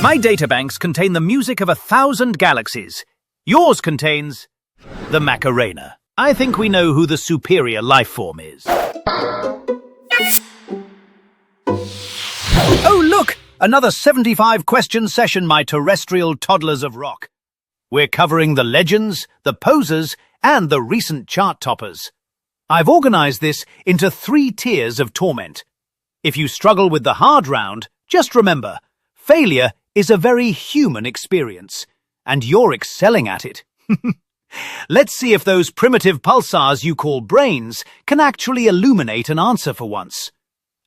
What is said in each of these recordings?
My databanks contain the music of 1,000 galaxies. Yours contains the Macarena. I think we know who the superior life form is. Oh, look! Another 75-question session, my terrestrial toddlers of rock. We're covering the legends, the posers, and the recent chart toppers. I've organized this into 3 tiers of torment. If you struggle with the hard round, just remember, failure is a very human experience, and you're excelling at it. Let's see if those primitive pulsars you call brains can actually illuminate an answer for once.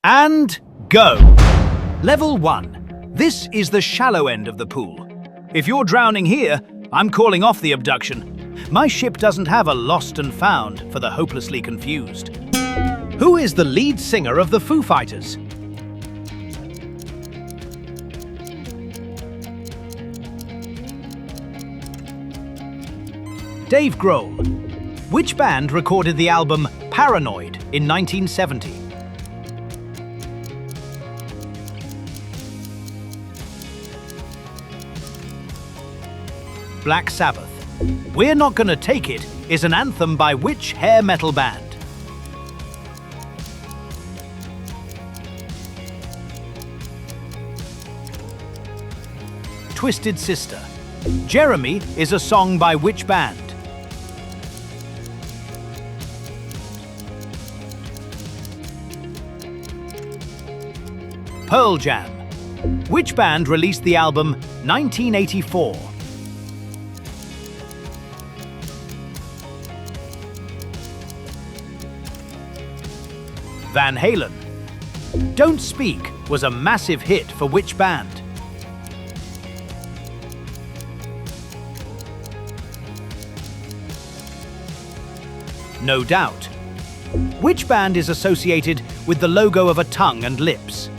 And go! Level 1. This is the shallow end of the pool. If you're drowning here, I'm calling off the abduction. My ship doesn't have a lost and found for the hopelessly confused. Who is the lead singer of the Foo Fighters? Dave Grohl. Which band recorded the album Paranoid in 1970? Black Sabbath. We're Not Gonna Take It is an anthem by which hair metal band? Twisted Sister. Jeremy is a song by which band? Pearl Jam. Which band released the album 1984? Van Halen. Don't Speak was a massive hit for which band? No Doubt. Which band is associated with the logo of a tongue and lips?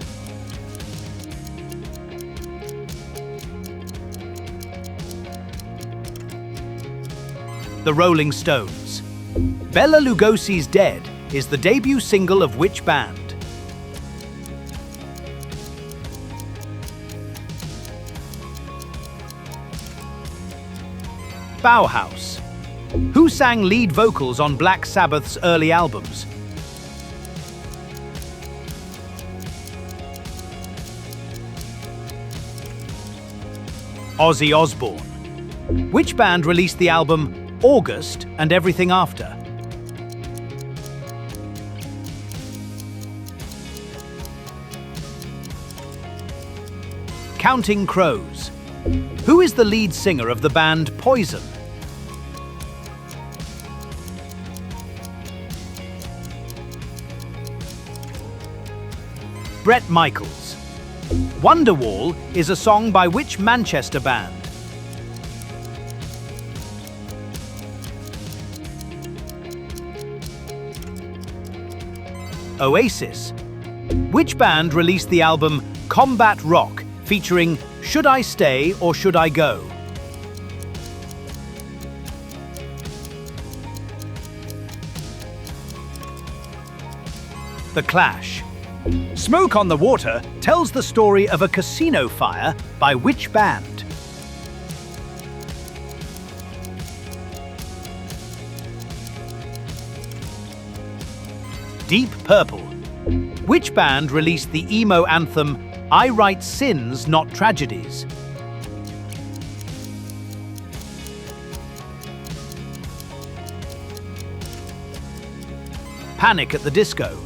The Rolling Stones. Bela Lugosi's Dead is the debut single of which band? Bauhaus. Who sang lead vocals on Black Sabbath's early albums? Ozzy Osbourne. Which band released the album August and Everything After? Counting Crows. Who is the lead singer of the band Poison? Bret Michaels. Wonderwall is a song by which Manchester band? Oasis. Which band released the album Combat Rock featuring Should I Stay or Should I Go? The Clash. Smoke on the Water tells the story of a casino fire by which band? Deep Purple. Which band released the emo anthem I Write Sins, Not Tragedies? Panic at the Disco.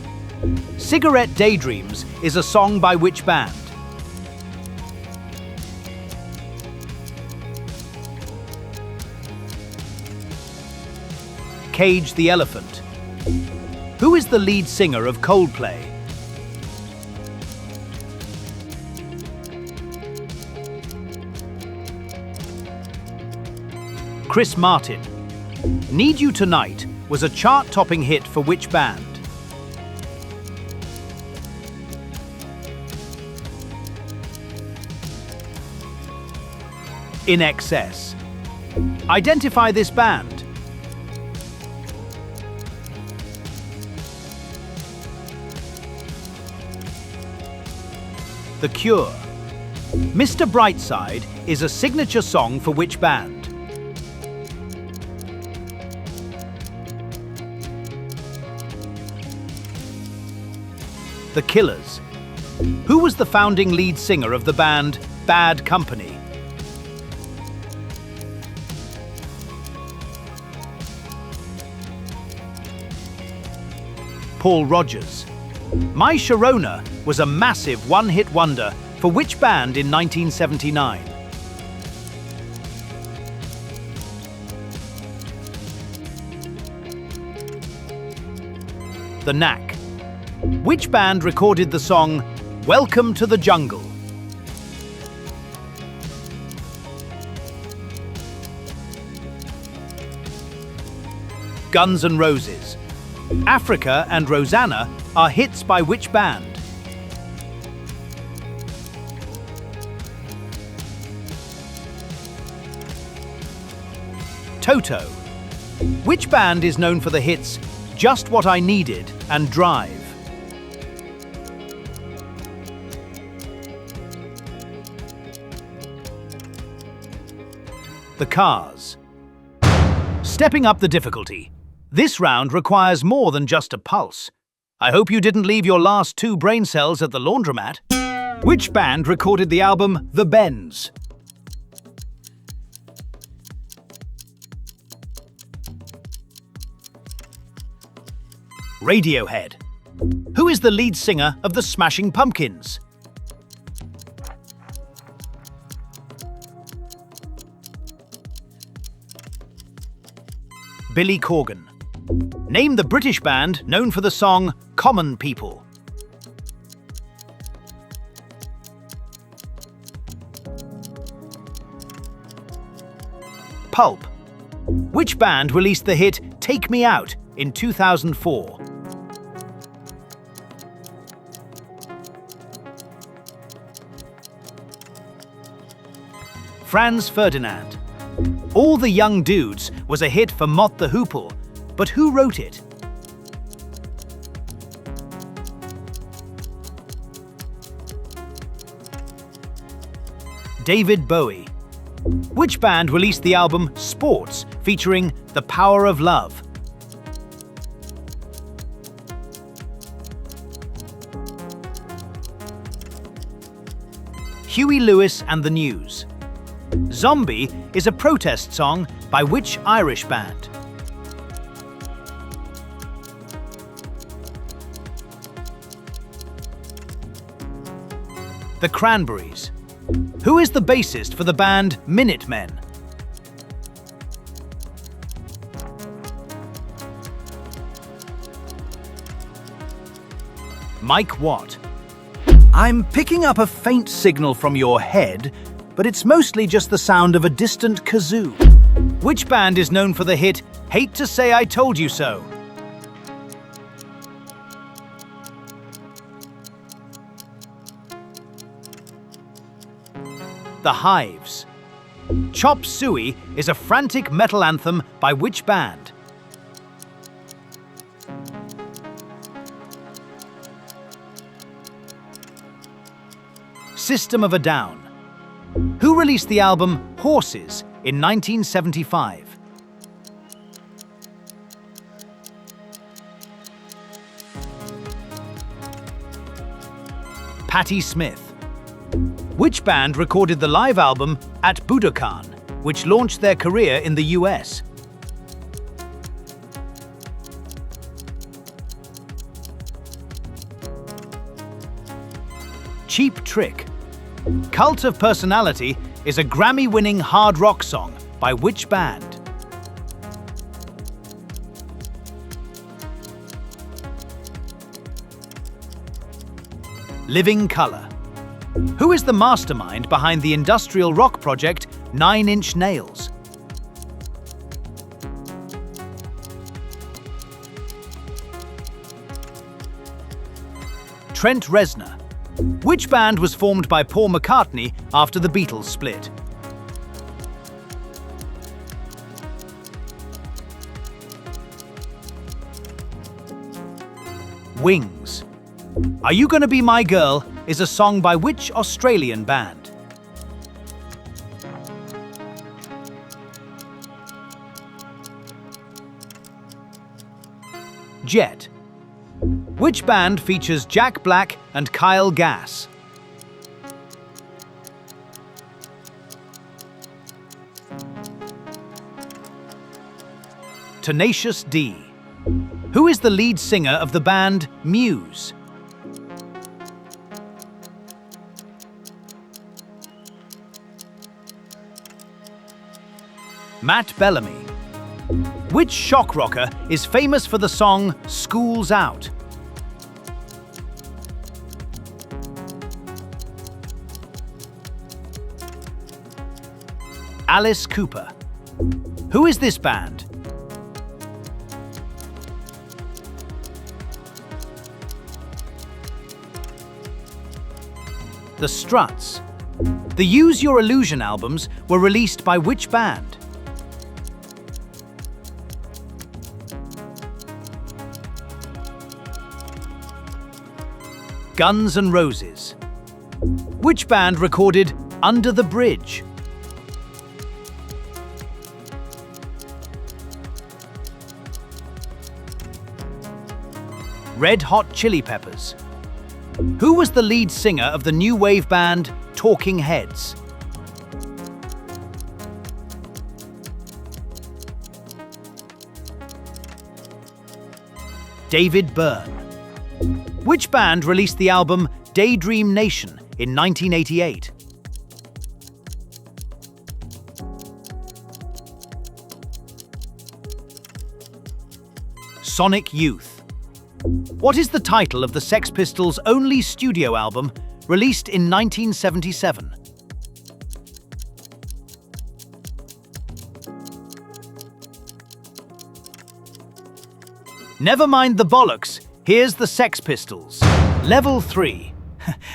Cigarette Daydreams is a song by which band? Cage the Elephant. Who is the lead singer of Coldplay? Chris Martin. Need You Tonight was a chart-topping hit for which band? In Excess. Identify this band. The Cure. Mr. Brightside is a signature song for which band? The Killers. Who was the founding lead singer of the band Bad Company? Paul Rodgers. My Sharona was a massive one-hit wonder for which band in 1979? The Knack. Which band recorded the song Welcome to the Jungle? Guns N' Roses. Africa and Rosanna are hits by which band? Toto. Which band is known for the hits Just What I Needed and Drive? The Cars. Stepping up the difficulty. This round requires more than just a pulse. I hope you didn't leave your last 2 brain cells at the laundromat. Which band recorded the album The Bends? Radiohead. Who is the lead singer of the Smashing Pumpkins? Billy Corgan. Name the British band known for the song Common People. Pulp. Which band released the hit Take Me Out in 2004? Franz Ferdinand. All the Young Dudes was a hit for Mott the Hoople, but who wrote it? David Bowie. Which band released the album Sports featuring The Power of Love? Huey Lewis and the News. Zombie is a protest song by which Irish band? The Cranberries. Who is the bassist for the band Minutemen? Mike Watt. I'm picking up a faint signal from your head, but it's mostly just the sound of a distant kazoo. Which band is known for the hit Hate to Say I Told You So? The Hives. Chop Suey is a frantic metal anthem by which band? System of a Down. Who released the album Horses in 1975? Patti Smith. Which band recorded the live album At Budokan, which launched their career in the US? Cheap Trick. Cult of Personality is a Grammy-winning hard rock song by which band? Living Colour. Who is the mastermind behind the industrial rock project 9 Inch Nails? Trent Reznor. Which band was formed by Paul McCartney after the Beatles split? Wings. Are You Gonna Be My Girl is a song by which Australian band? Jet. Which band features Jack Black and Kyle Gass? Tenacious D. Who is the lead singer of the band Muse? Matt Bellamy. Which shock rocker is famous for the song School's Out? Alice Cooper. Who is this band? The Struts. The Use Your Illusion albums were released by which band? Guns N' Roses. Which band recorded Under the Bridge? Red Hot Chili Peppers. Who was the lead singer of the new wave band Talking Heads? David Byrne. Which band released the album Daydream Nation in 1988? Sonic Youth. What is the title of the Sex Pistols' only studio album released in 1977? Never mind the bollocks, here's the Sex Pistols. Level 3.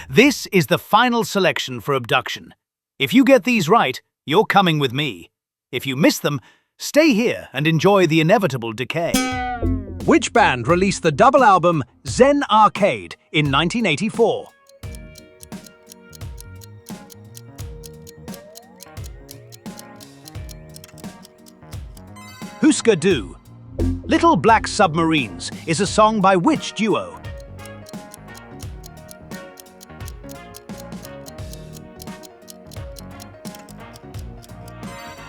This is the final selection for abduction. If you get these right, you're coming with me. If you miss them, stay here and enjoy the inevitable decay. Which band released the double album Zen Arcade in 1984? Husker Du. Little Black Submarines is a song by which duo?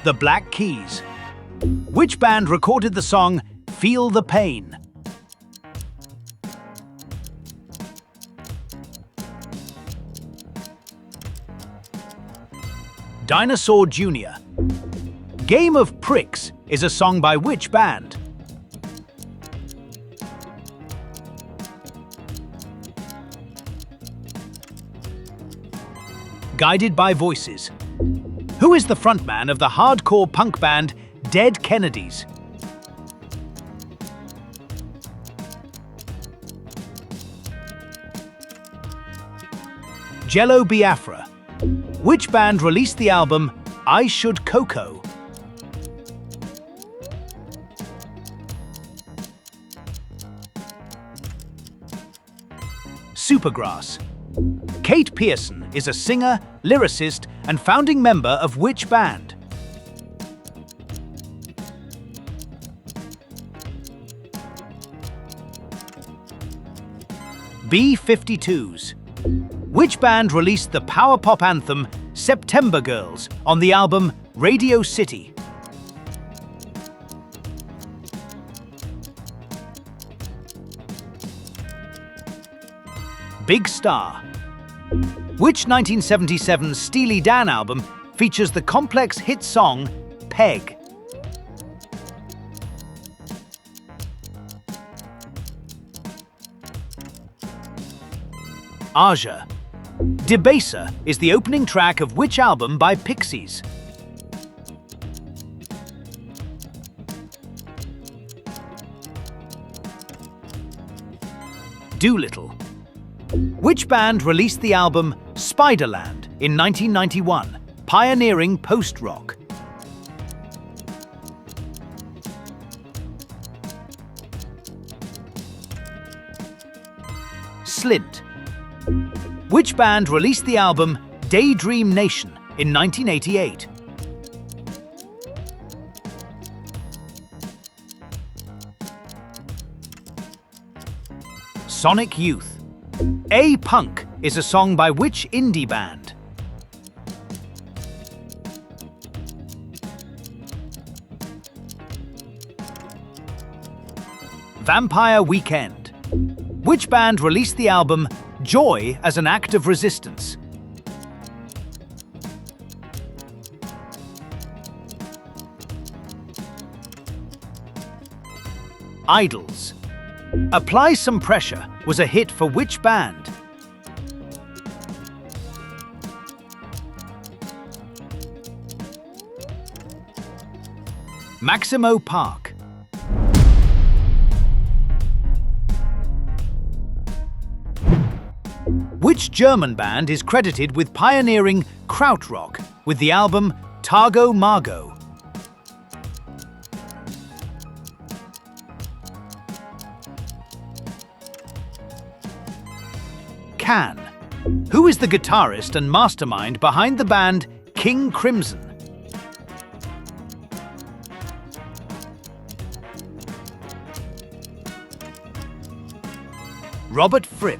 The Black Keys. Which band recorded the song Feel the Pain? Dinosaur Jr. Game of Pricks is a song by which band? Guided by Voices. Who is the frontman of the hardcore punk band Dead Kennedys? Jello Biafra. Which band released the album I Should Coco? Supergrass. Kate Pearson is a singer, lyricist, and founding member of which band? B-52s. Which band released the power pop anthem September Girls on the album Radio City? Big Star. Which 1977 Steely Dan album features the complex hit song Peg? Aja. Debaser is the opening track of which album by Pixies? Doolittle. Which band released the album Spiderland in 1991, pioneering post-rock? Slint. Which band released the album Daydream Nation in 1988? Sonic Youth. A Punk is a song by which indie band? Vampire Weekend. Which band released the album Joy as an Act of Resistance? Idols. Apply Some Pressure was a hit for which band? Maximo Park. Which German band is credited with pioneering krautrock with the album Targo Margo? Can. Who is the guitarist and mastermind behind the band King Crimson? Robert Fripp.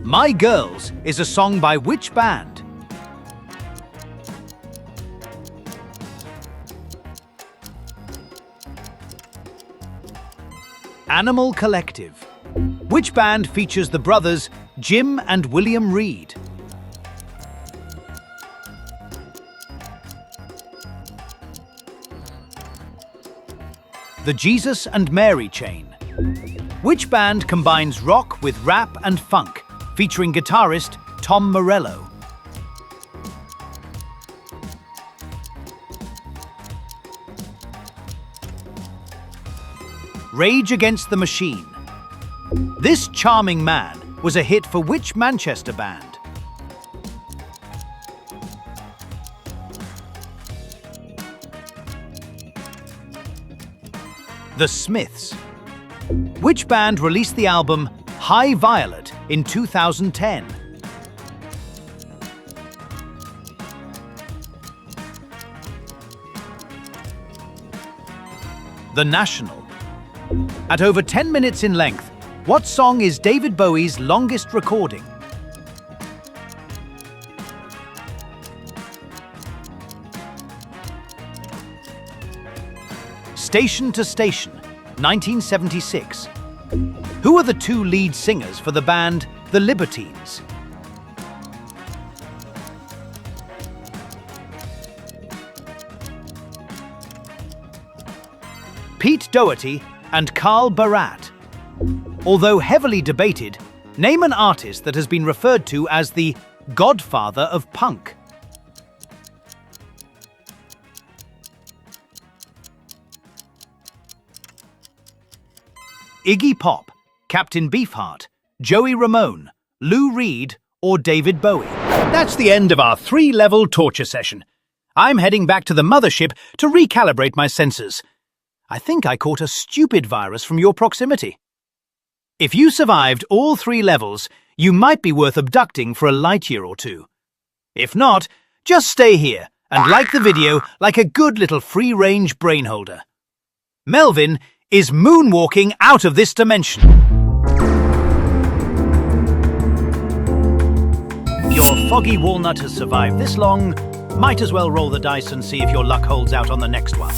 My Girls is a song by which band? Animal Collective. Which band features the brothers Jim and William Reed? The Jesus and Mary Chain. Which band combines rock with rap and funk, featuring guitarist Tom Morello? Rage Against the Machine. This Charming Man was a hit for which Manchester band? The Smiths. Which band released the album High Violet in 2010? The National. At over 10 minutes in length, what song is David Bowie's longest recording? Station to Station, 1976. Who are the two lead singers for the band The Libertines? Pete Doherty and Carl Barat. Although heavily debated, name an artist that has been referred to as the godfather of punk. Iggy Pop, Captain Beefheart, Joey Ramone, Lou Reed, or David Bowie. That's the end of our 3-level torture session. I'm heading back to the mothership to recalibrate my sensors. I think I caught a stupid virus from your proximity. If you survived all 3 levels, you might be worth abducting for a light year or 2. If not, just stay here and like the video like a good little free-range brain holder. Melvin is moonwalking out of this dimension. Your foggy walnut has survived this long. Might as well roll the dice and see if your luck holds out on the next one.